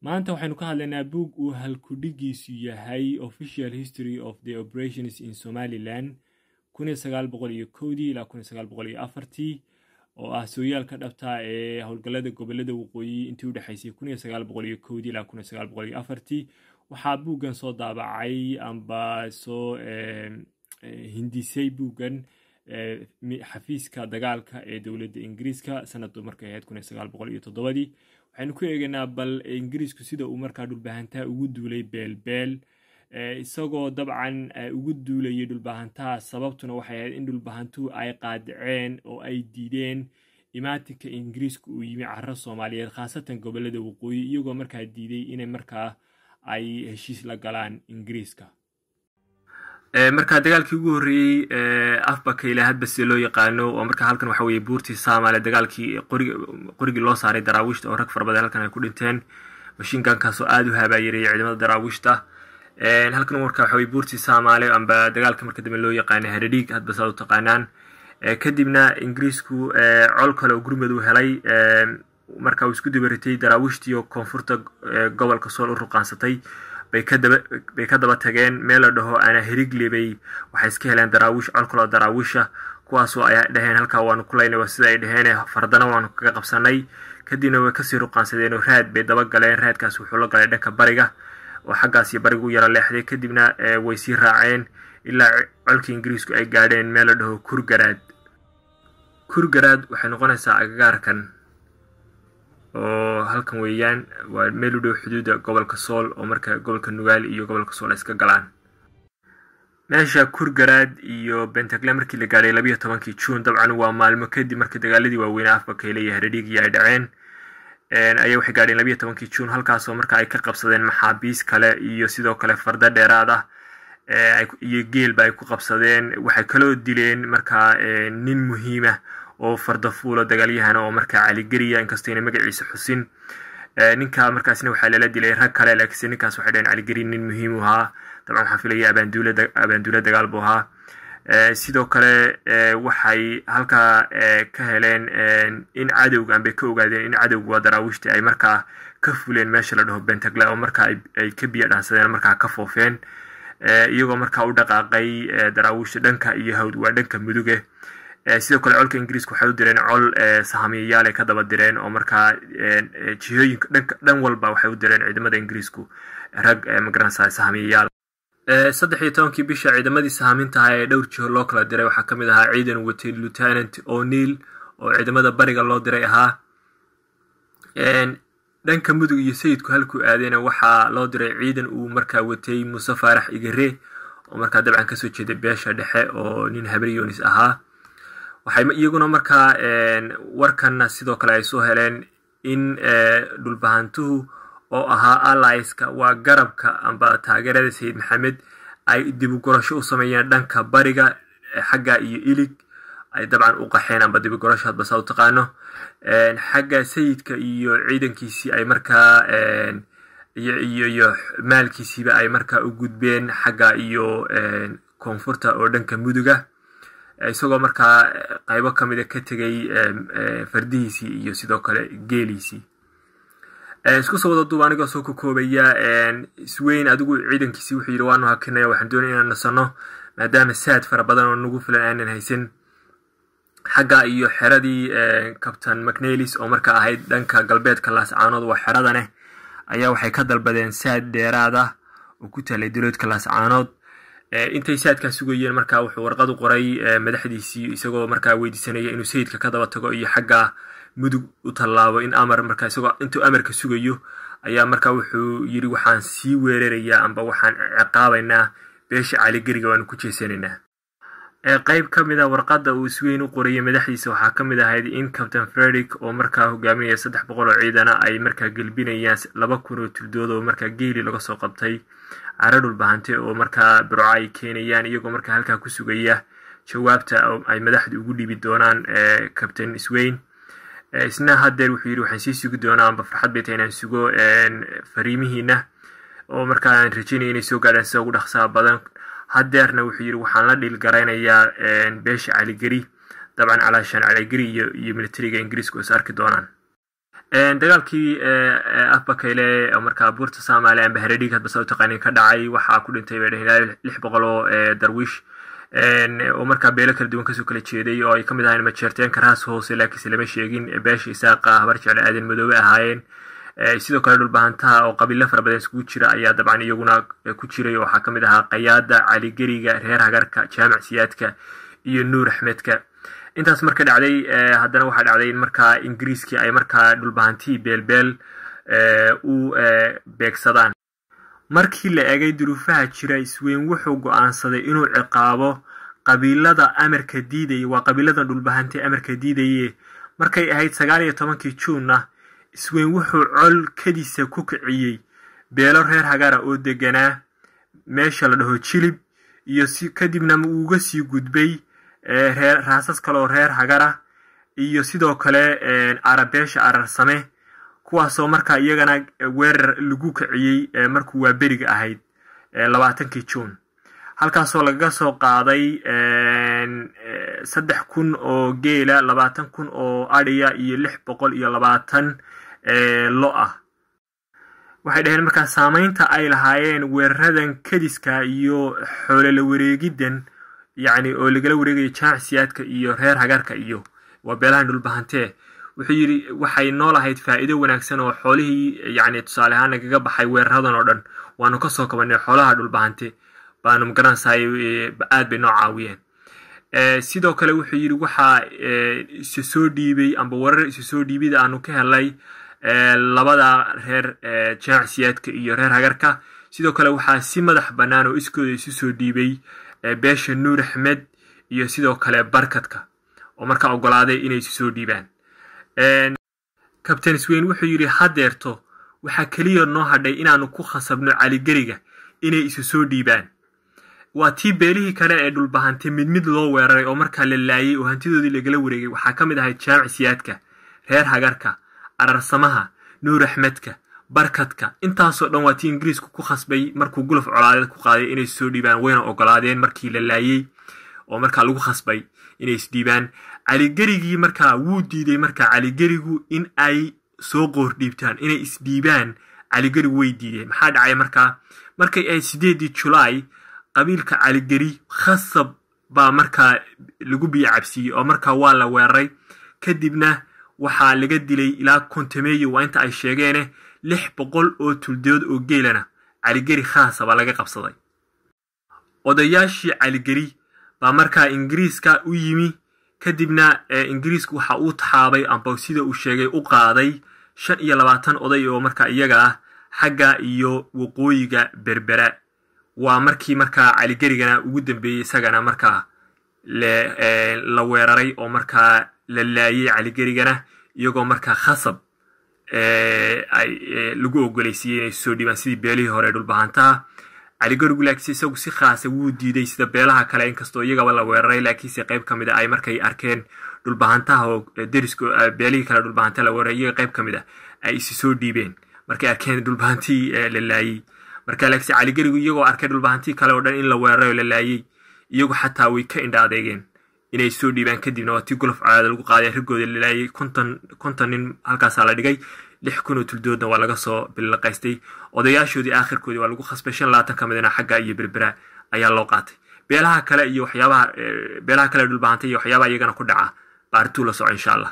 maanta waxaynu ka hadlaynaa buug uu halkudhigiisu yahay Official History of the Operations in Somaliland 1901 ilaa 1904 oo ah sooyaalka dhabta ee howlgallada gobollada waqooyi intii u dhaxaysay 1901 ilaa 1904 waxaa buuggan soo daabacay amba soo hindisay buuggan xafiiska dagaalka ee dowladda Ingiriiska sanadu markay ahayd 1907 waxaynu ku eegaynaa bal Ingiriisku sida uu markaa dhulbahantaa ugu duulay beelbeel isagoo dabcan ugu duulayay dhulbahantaa sababtuna waxay ahayd in dhulbahantu ay qaadaceen oo ay diideen imaatinka Ingiriisku uu yimi carro Soomaaliyeed khaasatan gobollada waqooyi iyagoo markaa diiday inay markaa ay heshiis la galaan Ingiriiska marka dagaalkii ugu horeeyay afbaka ilaa hadba si loo yaqaano oo marka halkan waxa weeye buurtii Soomaaliya dagaalkii qorigi loo saaray daraawiishta oo rag farbadal halkan ay ku dhinteen mashiin gankaas oo aad u habaayay ciidamada daraawiishta halkan marka waxa weeye buurtii Soomaaliya amba dagaalka marka dambe loo yaqaan Haradhiig hadba soo taqaanaan kadibna Ingiriisku col kale oo gurmad u helay marka uu isku dibaritay daraawiishtii oo koonfurta gobolka Sool u ruqaansatay bay ka daba tageen meel la dhaho ana Hirigley waxay iska heleen daraawiish colkolo daraawiisha kuwaas oo ay dhaheen halka waanu ku leeyahay sida ay dhaheen fardana waanu kaga qabsanay kadibna way ka sii ruqaansadeen oo raad bay daba galeen raadkaas wuxuu la galay dhanka bariga oo xaggaas iyo barigu yara leexday kadibna way sii raaceen ilaa colkii Ingiriisku ay gaadheen meel la dhaho Kurgaraad waxay noqonaysaa agagaarkan oo halkan weeyaan waa meel u dhow xuduuda gobolka Sool oo marka gobolka Nugaal iyo gobolka Sool iska galaan meesha Kurgaraad iyo Bentacle markii la gaaray 12 June dabcan waa maalmo kadib markii dagaaladii waaweyn afbaka iyo Haradhiig ay dhaceen ayay waxay gaadheen 12 June halkaas oo marka ay ka qabsadeen maxaabiis kale iyo sidoo kale farda dheeraad ah iyo geelba ay ku qabsadeen waxay kala dileen marka nin muhiim ah oo farda fuulo dagaalyahan oo marka Cali Gariya inkastoo inay magaciisa xusin ninka markaasna waxa la dilay rag kale laakiin ninkaas waxa dheen Cali Gariya nin muhiim u ahaa dabcan waxa filaya abaanduula dagaal buu ahaa sidoo kale waxay halka ka heleen in cadowga aan bay ka ogaadeen in cadowga daraawiishta ay marka ka fuleen meesha la dhaho Bentacle oo marka ay ka biyo dhaansadeen marka ka foofeen iyagoo marka u dhaqaaqay daraawiishta dhanka iyo hawd waa dhanka muduge sidoo kale colka Ingiriisku waxay u direen col sahamiyayaal ay ka daba direen oo marka jihooyinka dhan walba waxay u direen ciidamada Ingiriisku rag magaranaysa sahamiyayaal 13 bisha ciidamadii sahaminta ee dhowr jiho loo kala diray waxa kamid ahaa ciidan watay Lieutenant O'Neil oo ciidamada bariga loo diray ahaa dhanka mudug iyo sayidku halku aadayna waxa loo diray ciidan uu marka watay Muuse Faarax Igare oo marka dabcan ka soo jeeday beesha dhexe oo nin Habriyoonis ahaa waxay iyaguna marka warkan sidoo kale ay soo heleen in dhulbahantuhu oo ahaa allies-ka waa garabka amba taageerada Sayid Maxamed ay dib u gurasho u sameeyeen dhanka bariga xagga iyo Ilig ay dabcan u qaxeen amba dib u gurasho hadba soo taqaano xagga sayidka iyo ciidankiisii ay marka iyo maalkiisiiba ay marka u gudbeen xagga iyo koonfurta oo dhanka muduga isagoo marka qaybo kamid ka tagay fardihiisii iyo sidoo kale geeliisii isku soo wada duub aniga soo koobaya isweyn adigu ciidankiisii wuxuu yiri waanu hakinaya waxaan doonayaa inaan nasano maadaama saad fara badan oo nagu filan aanan haysan xagga iyo xeradii Captain McNeilis oo marka ahayd dhanka galbeedka Laascaanood waa xeradane ayaa waxay ka dalbadeen saad dheeraad ah oo ku talay dowladka Laascaanood intay saadka sugayeen marka wuxuu warqad u qoray madaxdiisii isagoo marka weydiisanaya inuu sayidka ka daba tago iyo xagga mudug u talaabo in amar marka isagoo intuu amarka sugayo ayaa marka wuxuu yiri waxaan sii weerarayaa amba waxaan ciqaabaynaa beesha Cali Gariga waan ku jeesanaynaa qayb kamid ah warqadda uu isweyn u qorayay madaxdiisa waxa kamid ahayd in Captain Frederick oo marka hogaaminaya 300 oo ciidana ay marka galbinayaan 2,000 oo tildood oo marka geeli laga soo qabtay caradul bahante oo marka burcay keenayaan iyagoo marka halka ku sugaya jawaabta ay madaxdu ugu dhibi doonaan Captain Isweyn isna hadeer wuxuu yiri waxaan sii sugi doonaa amba farxad bay tahay inaan sugo fariimihiina oo marka aan rajaynayay inay soo gaadhaan sida ugu dhaqsaha badan hadeerna wuxuu yiri waxaan la dhil garaynayaa beesha Cali Gari dabcan calaashan Cali Gari iyo militariga Ingiriiska oo saarki doonaan dagaalkii afbakayle oo markaa buurta Soomaaliya aan Bahradhiig hadba soo taqaanin ka dhacay waxaa ku dhintay bay dhahay 600 oo darwiish oo markaa beelo kala duwan kasoo kala jeeday oo ay kamid ahaayeen majeerteenka raas hoose laakiin lama sheegin beesha Isaaqa habar jecel aadan madoobe ahaayeen sidoo kale dhulbahantaha oo qabiilo fara badan isku jira ayaa dabcan iyaguna ku jiray oo waxaa kamid ahaa Qayaada Cali Gariga reer Hagarka Jaamac Siyaadka iyo Nuur Axmedka intaas marka dhacday haddana waxa dhacday in markaa Ingiriiska ay markaa dhulbahantii beelbeel u beegsadaan markii la eegay duruufaha jira isweyn wuxuu go'aansaday inuu ciqaabo qabiilada amarka diiday waa qabiilada dhulbahantii amarka diiday markay ahayd 19 Juun isweyn wuxuu col kadiisa ku kiciyay beelo reer Hagara oo deganaa meesha la dhaho Jilib iyo kadibna uu uga sii gudbay reer raasas kale oo reer Hagara iyo sidoo kale Arabeesha Ararsame kuwaasoo markaa iyagana weerar lagu kiciyay markuu waa beriga ahayd 20 Juun halkaasoo laga soo qaaday 3000 oo geela 20000 oo adhiya iyo 620 lo ah waxay dhaheen markaa saameynta ay lahaayeen weeraradan kadiska iyo xoolo la wareegidan يعني oo lagala wareegay jaamacsiyaadka iyo reer Hagarka iyo waa beelahan dhulbahantee wuxuu yiri waxay noolahayd faa'iido wanaagsan oo xoolihii yani tusaale ahaan naga baxay weeraradan oo dhan waanu ka soo kabanay xoolaha dhulbahantee baanu magaranayay aad bay noo caawiyeen sidoo kale wuxuu yiri waxa isu soo dhiibay amba warar isu soo dhiibida aanu ka helay labada reer jaamacsiyaadka iyo reer Hagarka sidoo kale waxa si madax banaan oo iskooda isu soo dhiibay beesha Nuur Axmed iyo sidoo kale Barkadka oo markaa ogolaaday inay isu soo dhiibaan Captain Sweyn wuxuu yiri hadeerto waxa kaliya noo hadhay inaanu ku khasabno Cali Gariga inay isu soo dhiibaan waa tii beelihii kale ee dhulbahantay mid loo weeraray oo markaa la laayay oo hantidoodii lagala wareegay waxa kamid ahayd jaamacsiyaadka reer Hagarka Ararsamaha Nuur Axmedka Barkadka intaasoo dhan waa tii Ingiriisku ku khasbay markuu guluf colaaded ku qaaday inay soo dhiibaan wayna ogolaadeen markii la laayay oo markaa lagu khasbay inay is dhiibaan Cali Garigii markaa wuu diiday markaa Cali Garigu in ay soo qoor dhiibtaan inay is dhiibaan Cali Garigu way diideen maxaa dhacay markay ay 8 July qabiilka Cali Gari khasab baa markaa lagu biyo cabsiyay oo markaa waa la weeraray kadibna waxa laga dilay ilaa kontameeyo waa inta ay sheegeen 600 oo tuldood oo geelana Cali Gari khaasa baa laga qabsaday odayaashii Cali Gari baa markaa Ingiriiska u yimi kadibna Ingiriisku waxa uu taxaabay amba sida uu sheegay u qaaday 25 oday oo markaa iyaga ah xagga iyo waqooyiga Berbera waa markii markaa Cali Garigana ugu dambeeyay isagana markaa la weeraray oo markaa la laayay Cali Garigana iyagoo markaa khasab ay lagu ogoleysiyay inay soo dhiibaan sidii beelihii hore dhulbahantaha Cali Garigu laakiin isagu si khaas ah wuu diiday sida beelaha kale inkastoo iyagaba la weeraray laakiin si qayb kamid ah ay markay arkeen dhulbahantaha oo derisko beelihii kale dhulbahantaha la weeraray iyaga qayb kamid ah ay is soo dhiibeen markay arkeen dhulbahantii la laayay marka laakiin Cali Garigu iyagoo arkay dhulbahantii kale oo dhan in la weeraray la laayay iyagu xataa way ka indha adeegeen inay soo dhiibaan kadibna waa tii guluf caada lagu qaaday rigooda la laayay 50 nin halkaas la dhigay 6,000 oo tuldoodna waa laga soo bilaqaystay odayaashoodii aakhirkoodii waa lagu khasbay 25 kamidna xagga iyo Berbera ayaa loo qaatay beelaha kale iyo waxyaabaha beelaha kale dhulbahantay iyo waxyaabaha iyagana ku dhaca baartuu la soo insha Allah